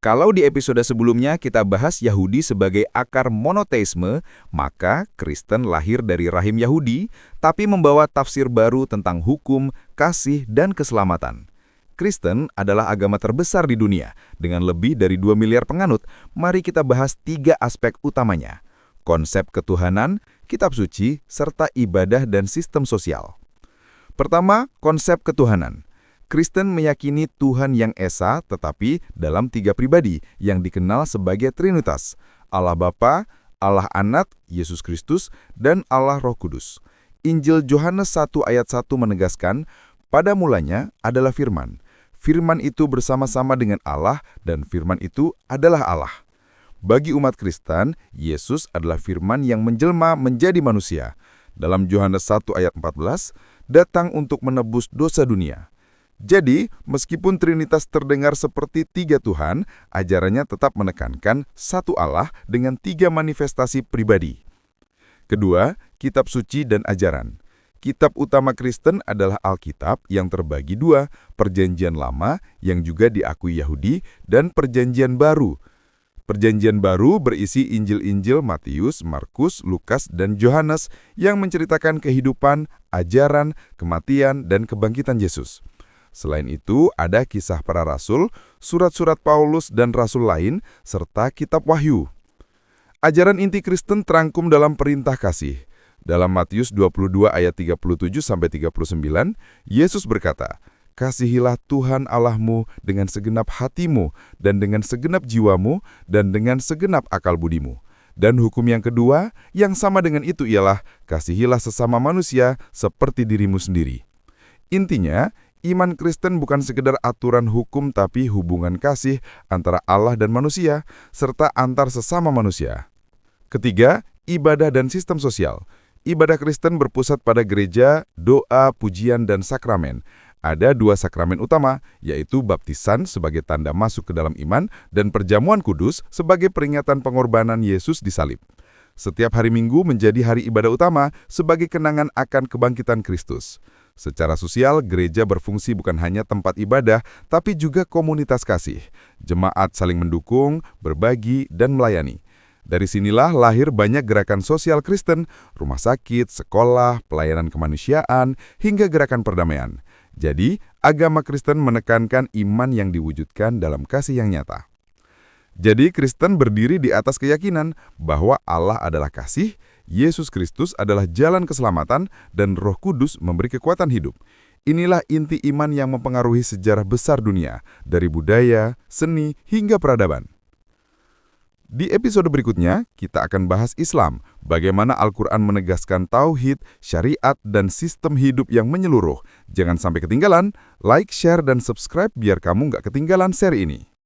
Kalau di episode sebelumnya kita bahas Yahudi sebagai akar monoteisme, maka Kristen lahir dari rahim Yahudi, tapi membawa tafsir baru tentang hukum, kasih, dan keselamatan. Kristen adalah agama terbesar di dunia, dengan lebih dari 2 miliar penganut. Mari kita bahas 3 aspek utamanya: konsep ketuhanan, kitab suci, serta ibadah dan sistem sosial. Pertama, konsep ketuhanan. Kristen meyakini Tuhan yang Esa, tetapi dalam 3 pribadi yang dikenal sebagai Trinitas: Allah Bapa, Allah Anak, Yesus Kristus, dan Allah Roh Kudus. Injil Yohanes 1 ayat 1 menegaskan, pada mulanya adalah firman. Firman itu bersama-sama dengan Allah, dan firman itu adalah Allah. Bagi umat Kristen, Yesus adalah firman yang menjelma menjadi manusia. Dalam Yohanes 1 ayat 14, datang untuk menebus dosa dunia. Jadi, meskipun Trinitas terdengar seperti 3 Tuhan, ajarannya tetap menekankan satu Allah dengan 3 manifestasi pribadi. Kedua, kitab suci dan ajaran. Kitab utama Kristen adalah Alkitab yang terbagi 2, Perjanjian Lama yang juga diakui Yahudi, dan Perjanjian Baru. Perjanjian Baru berisi Injil-Injil Matius, Markus, Lukas, dan Yohanes yang menceritakan kehidupan, ajaran, kematian, dan kebangkitan Yesus. Selain itu, ada kisah para rasul, surat-surat Paulus dan rasul lain, serta kitab Wahyu. Ajaran inti Kristen terangkum dalam perintah kasih. Dalam Matius 22 ayat 37-39, Yesus berkata, "Kasihilah Tuhan Allahmu dengan segenap hatimu, dan dengan segenap jiwamu, dan dengan segenap akal budimu." Dan hukum yang kedua, yang sama dengan itu ialah, "Kasihilah sesama manusia seperti dirimu sendiri." Intinya, iman Kristen bukan sekedar aturan hukum, tapi hubungan kasih antara Allah dan manusia, serta antar sesama manusia. Ketiga, ibadah dan sistem sosial. Ibadah Kristen berpusat pada gereja, doa, pujian, dan sakramen. Ada 2 sakramen utama, yaitu baptisan sebagai tanda masuk ke dalam iman, dan perjamuan kudus sebagai peringatan pengorbanan Yesus di salib. Setiap hari Minggu menjadi hari ibadah utama sebagai kenangan akan kebangkitan Kristus. Secara sosial, gereja berfungsi bukan hanya tempat ibadah, tapi juga komunitas kasih. Jemaat saling mendukung, berbagi, dan melayani. Dari sinilah lahir banyak gerakan sosial Kristen, rumah sakit, sekolah, pelayanan kemanusiaan, hingga gerakan perdamaian. Jadi, agama Kristen menekankan iman yang diwujudkan dalam kasih yang nyata. Jadi, Kristen berdiri di atas keyakinan bahwa Allah adalah kasih, Yesus Kristus adalah jalan keselamatan, dan Roh Kudus memberi kekuatan hidup. Inilah inti iman yang mempengaruhi sejarah besar dunia, dari budaya, seni, hingga peradaban. Di episode berikutnya, kita akan bahas Islam, bagaimana Al-Quran menegaskan tauhid, syariat, dan sistem hidup yang menyeluruh. Jangan sampai ketinggalan, like, share, dan subscribe biar kamu nggak ketinggalan seri ini.